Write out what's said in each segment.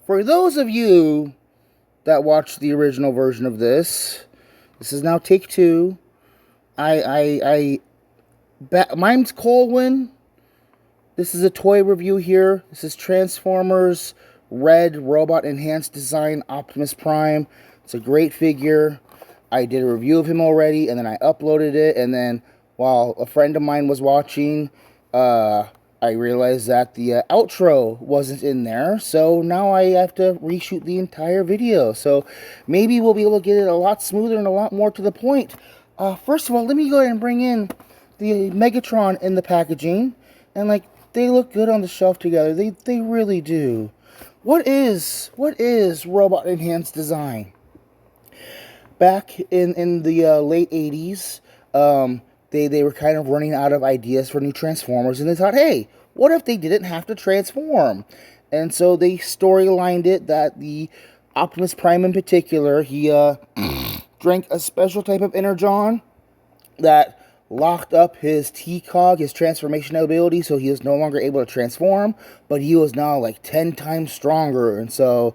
For those of you that watched the original version of this, this is now take two. Mine's Colwyn. This is a toy review here. This is Transformers R.E.D. Robot Enhanced Design Optimus Prime. It's a great figure. I did a review of him already, and then I uploaded it, and then while a friend of mine was watching, I realized that the outro wasn't in there, so now I have to reshoot the entire video. So maybe we'll be able to get it a lot smoother and a lot more to the point. First of all, let me go ahead and bring in the Megatron in the packaging, and like, they look good on the shelf together. They really do. What is Robot Enhanced Design? Back in the late 80s, they were kind of running out of ideas for new Transformers, and they thought, hey, what if they didn't have to transform? And so they storylined it that the Optimus Prime in particular, he drank a special type of energon that locked up his T-Cog, his transformation ability, so he was no longer able to transform, but he was now like 10 times stronger, and so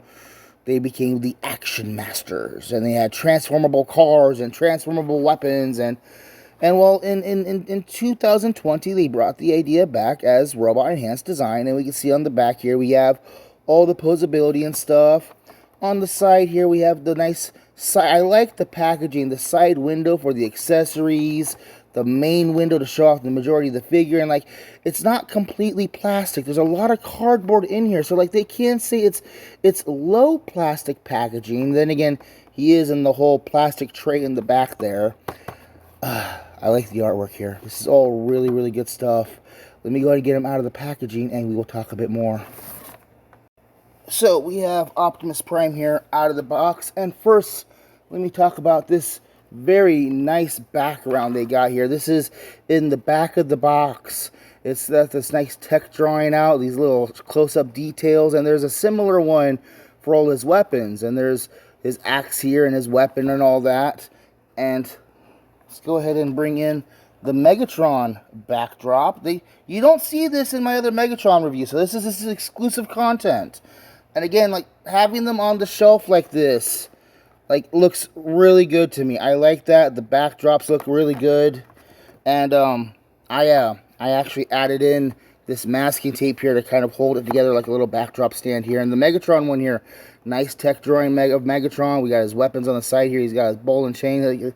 they became the Action Masters, and they had transformable cars and transformable weapons, and well, in 2020, they brought the idea back as Robot Enhanced Design, and we can see on the back here, we have all the posability and stuff. On the side here, we have the nice side. I like the packaging, the side window for the accessories, the main window to show off the majority of the figure, and like, it's not completely plastic. There's a lot of cardboard in here, so like, they can say it's low plastic packaging. Then again, he is in the whole plastic tray in the back there. I like the artwork here. This is all really, really good stuff. Let me go ahead and get him out of the packaging, and we will talk a bit more. So, we have Optimus Prime here out of the box, and first, let me talk about this very nice background they got here. This is in the back of the box. It's got this nice tech drawing out, these little close-up details, and there's a similar one for all his weapons, and there's his axe here and his weapon and all that. And let's go ahead and bring in the Megatron backdrop. You don't see this in my other Megatron review, so this is exclusive content. And again, like, having them on the shelf like this, like, looks really good to me. I like that. The backdrops look really good. And I actually added in this masking tape here to kind of hold it together like a little backdrop stand here. And the Megatron one here, nice tech drawing of Megatron. We got his weapons on the side here. He's got his ball and chain.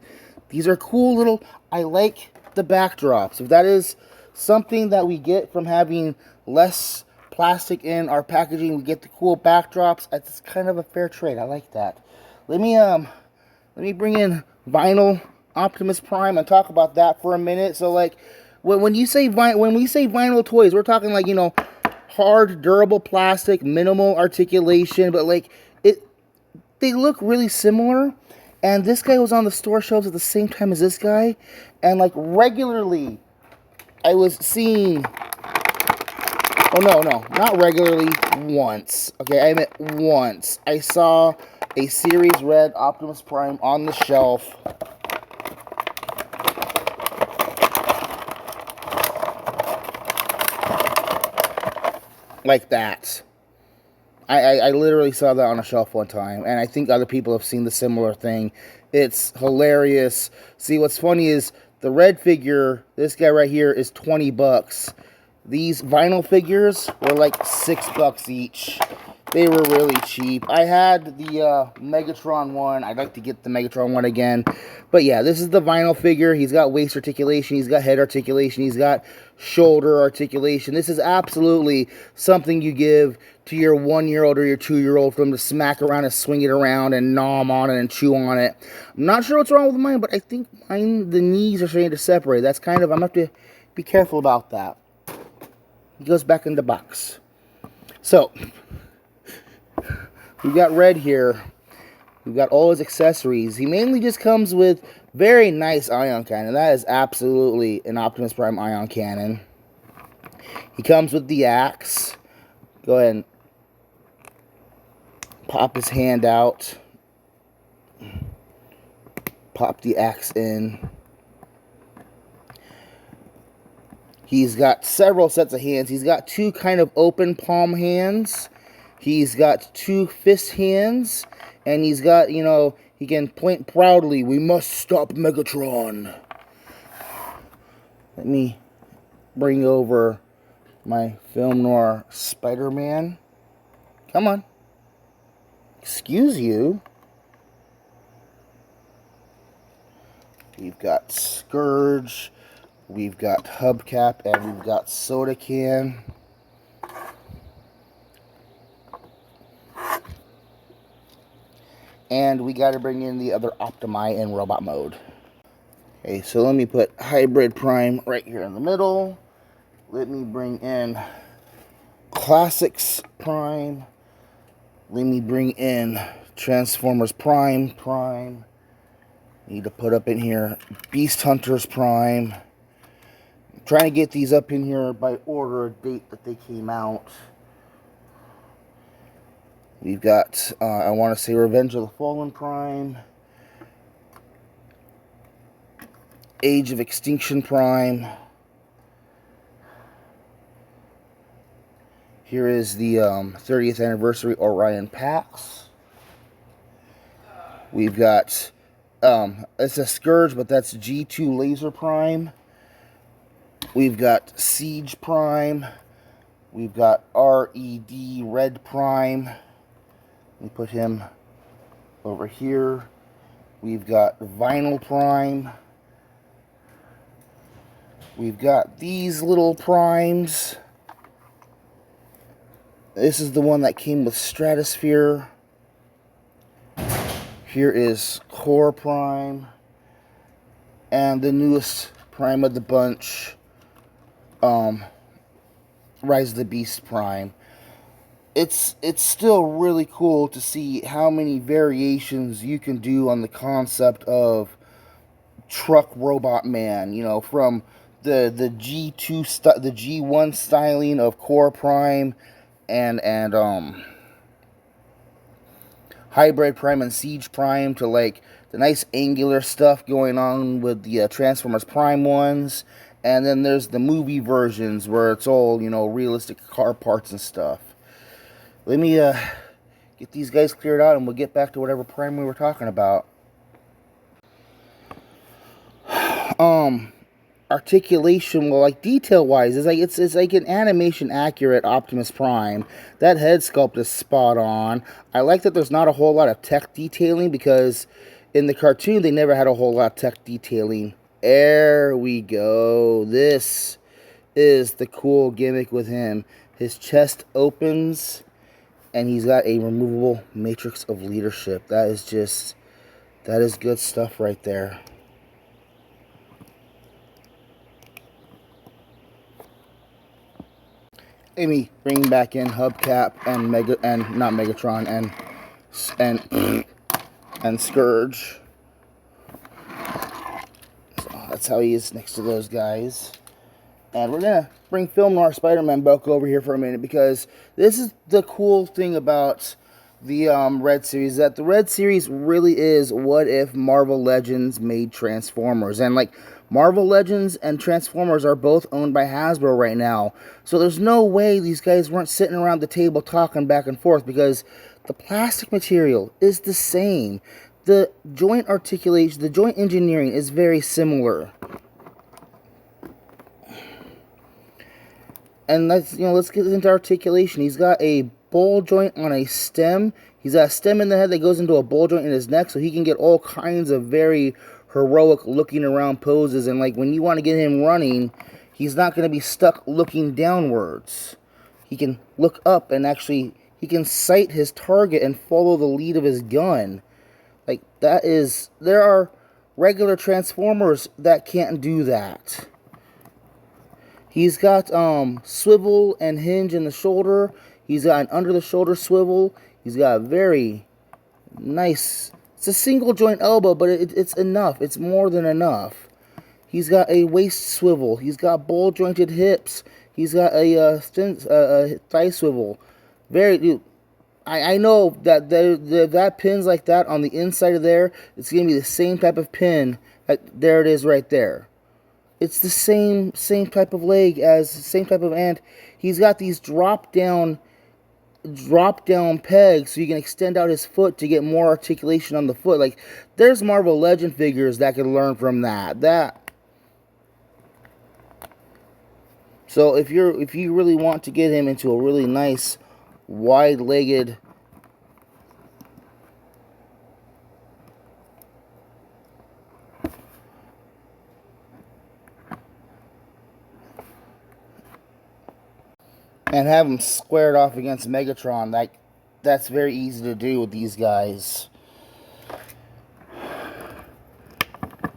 These are cool little, I like the backdrops. If that is something that we get from having less plastic in our packaging, we get the cool backdrops. It's kind of a fair trade. I like that. Let me bring in Vinyl Optimus Prime and talk about that for a minute. So like, when we say vinyl toys, we're talking like, you know, hard, durable plastic, minimal articulation, but like, they look really similar. And this guy was on the store shelves at the same time as this guy. And like, regularly, I was seeing, oh no, not regularly, once. Okay, I meant once. I saw a Series R.E.D. Optimus Prime on the shelf. Like that. I literally saw that on a shelf one time, and I think other people have seen the similar thing. It's hilarious. See, what's funny is the red figure, this guy right here, is 20 bucks. These vinyl figures were like $6 each. They were really cheap. I had the Megatron one. I'd like to get the Megatron one again. But yeah, this is the vinyl figure. He's got waist articulation. He's got head articulation. He's got shoulder articulation. This is absolutely something you give to your 1-year-old or your 2-year-old for them to smack around and swing it around and nom on it and chew on it. I'm not sure what's wrong with mine, but I think mine, the knees are starting to separate. That's kind of, I'm going to have to be careful about that. He goes back in the box. So, we've got R.E.D. here. We've got all his accessories. He mainly just comes with very nice ion cannon. That is absolutely an Optimus Prime ion cannon. He comes with the axe. Go ahead and pop his hand out. Pop the axe in. He's got several sets of hands. He's got two kind of open palm hands. He's got 2 fist hands, and he's got, you know, he can point proudly, "We must stop Megatron." Let me bring over my film noir Spider-Man. Come on. Excuse you. We've got Scourge, we've got Hubcap, and we've got Soda Can. And we got to bring in the other Optimi in robot mode. Okay, so let me put Hybrid Prime right here in the middle. Let me bring in Classics Prime. Let me bring in Transformers Prime. Need to put up in here Beast Hunters Prime. I'm trying to get these up in here by order of date that they came out. We've got, I want to say Revenge of the Fallen Prime. Age of Extinction Prime. Here is the 30th Anniversary Orion Pax. We've got, it's a Scourge, but that's G2 Laser Prime. We've got Siege Prime. We've got R.E.D. Red Prime. Let me put him over here. We've got Vinyl Prime. We've got these little primes. This is the one that came with Stratosphere. Here is Core Prime. And the newest Prime of the bunch, Rise of the Beast Prime. It's still really cool to see how many variations you can do on the concept of truck robot man. You know, from the G2 the G1 styling of Core Prime and Hybrid Prime and Siege Prime to like the nice angular stuff going on with the Transformers Prime ones. And then there's the movie versions where it's all, you know, realistic car parts and stuff. Let me get these guys cleared out and we'll get back to whatever prime we were talking about. Articulation, well, like detail wise, it's like an animation accurate Optimus Prime. That head sculpt is spot on. I like that there's not a whole lot of tech detailing, because in the cartoon they never had a whole lot of tech detailing. There we go. This is the cool gimmick with him. His chest opens and he's got a removable matrix of leadership. That is good stuff right there. Let me bring back in Hubcap and not Megatron and Scourge. So that's how he is next to those guys. And we're gonna bring Film Noir Spider-Man Buck over here for a minute, because this is the cool thing about the R.E.D series, that the R.E.D series really is what if Marvel Legends made Transformers. And like, Marvel Legends and Transformers are both owned by Hasbro right now, so there's no way these guys weren't sitting around the table talking back and forth, because the plastic material is the same. The joint articulation, the joint engineering is very similar. And let's get into articulation. He's got a ball joint on a stem. He's got a stem in the head that goes into a ball joint in his neck, so he can get all kinds of very heroic looking around poses. And like, when you want to get him running, he's not going to be stuck looking downwards. He can look up, and actually he can sight his target and follow the lead of his gun. Like, there are regular Transformers that can't do that. He's got swivel and hinge in the shoulder. He's got an under the shoulder swivel. He's got a very nice, it's a single joint elbow, but it's enough. It's more than enough. He's got a waist swivel. He's got ball jointed hips. He's got a thigh swivel. I know that that pin's like that on the inside of there. It's gonna be the same type of pin. There it is right there. It's the same type of leg, as same type of, and he's got these drop down drop down pegs so you can extend out his foot to get more articulation on the foot. Like, there's Marvel Legend figures that can learn from that. So if you really want to get him into a really nice wide-legged and have him squared off against Megatron, that's very easy to do with these guys.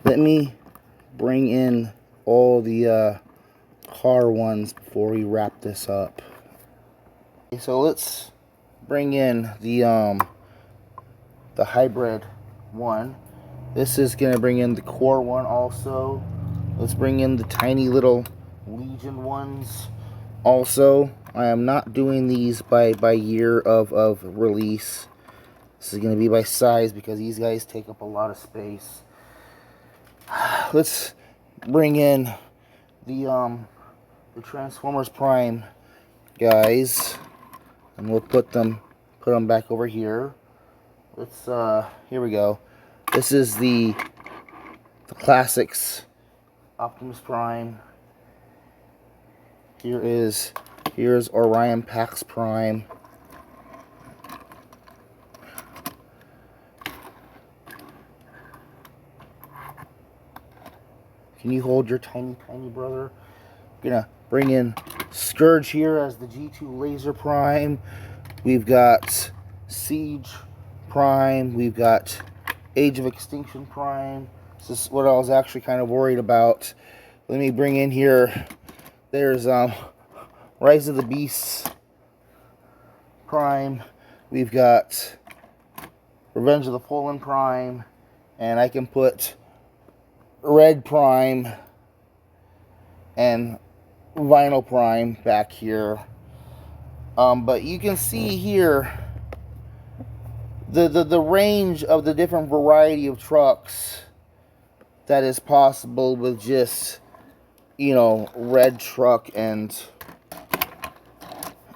Let me bring in all the car ones before we wrap this up. Okay, so let's bring in the hybrid one. This is gonna bring in the core one also. Let's bring in the tiny little Legion ones also. I am not doing these by year of release. This is going to be by size because these guys take up a lot of space. Let's bring in the Transformers Prime guys, and we'll put them back over here. Let's here we go. This is the classics Optimus Prime. Here's Orion Pax Prime. Can you hold your tiny brother? I'm gonna bring in Scourge here as the G2 Laser Prime. We've got Siege Prime. We've got Age of Extinction Prime. This is what I was actually kind of worried about. Let me bring in here. There's Rise of the Beasts Prime. We've got Revenge of the Fallen Prime, and I can put R.E.D Prime and Vinyl Prime back here. But you can see here the range of the different variety of trucks that is possible with just, you know, red truck. And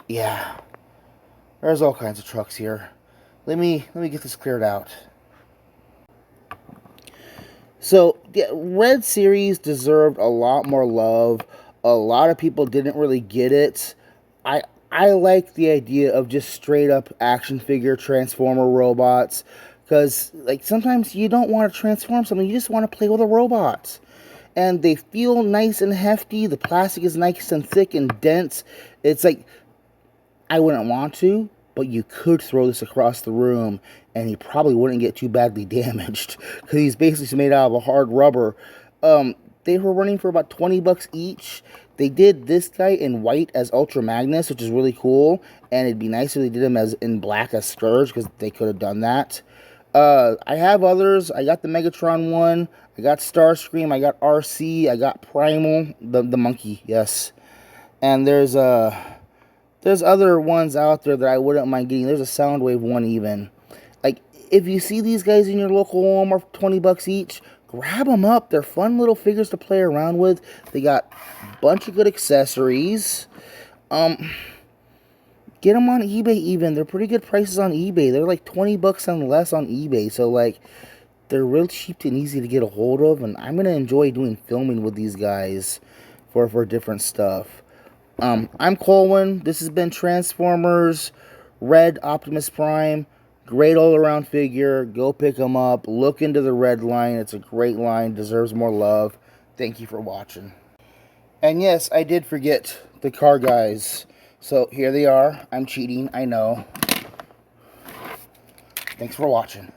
yeah, there's all kinds of trucks here. Let me get this cleared out. So yeah, Red series deserved a lot more love. A lot of people didn't really get it. I like the idea of just straight up action figure Transformer robots, because like sometimes you don't want to transform something, you just want to play with a robot. And they feel nice and hefty. The plastic is nice and thick and dense. It's like, I wouldn't want to, but you could throw this across the room and he probably wouldn't get too badly damaged, because he's basically made out of a hard rubber. They were running for about 20 bucks each. They did this guy in white as Ultra Magnus, which is really cool, and it'd be nice if they did him as in black as Scourge, because they could have done that. I have others. I got the Megatron one, I got Starscream, I got RC, I got Primal, the monkey, yes. And there's other ones out there that I wouldn't mind getting. There's a Soundwave one even. Like, if you see these guys in your local Walmart for 20 bucks each, grab them up. They're fun little figures to play around with. They got a bunch of good accessories. Get them on eBay even. They're pretty good prices on eBay. They're like 20 bucks and less on eBay. So, like, they're real cheap and easy to get a hold of. And I'm going to enjoy doing filming with these guys for different stuff. I'm Colwyn. This has been Transformers R.E.D Optimus Prime. Great all-around figure. Go pick them up. Look into the R.E.D line. It's a great line. Deserves more love. Thank you for watching. And yes, I did forget the car guys. So here they are. I'm cheating, I know. Thanks for watching.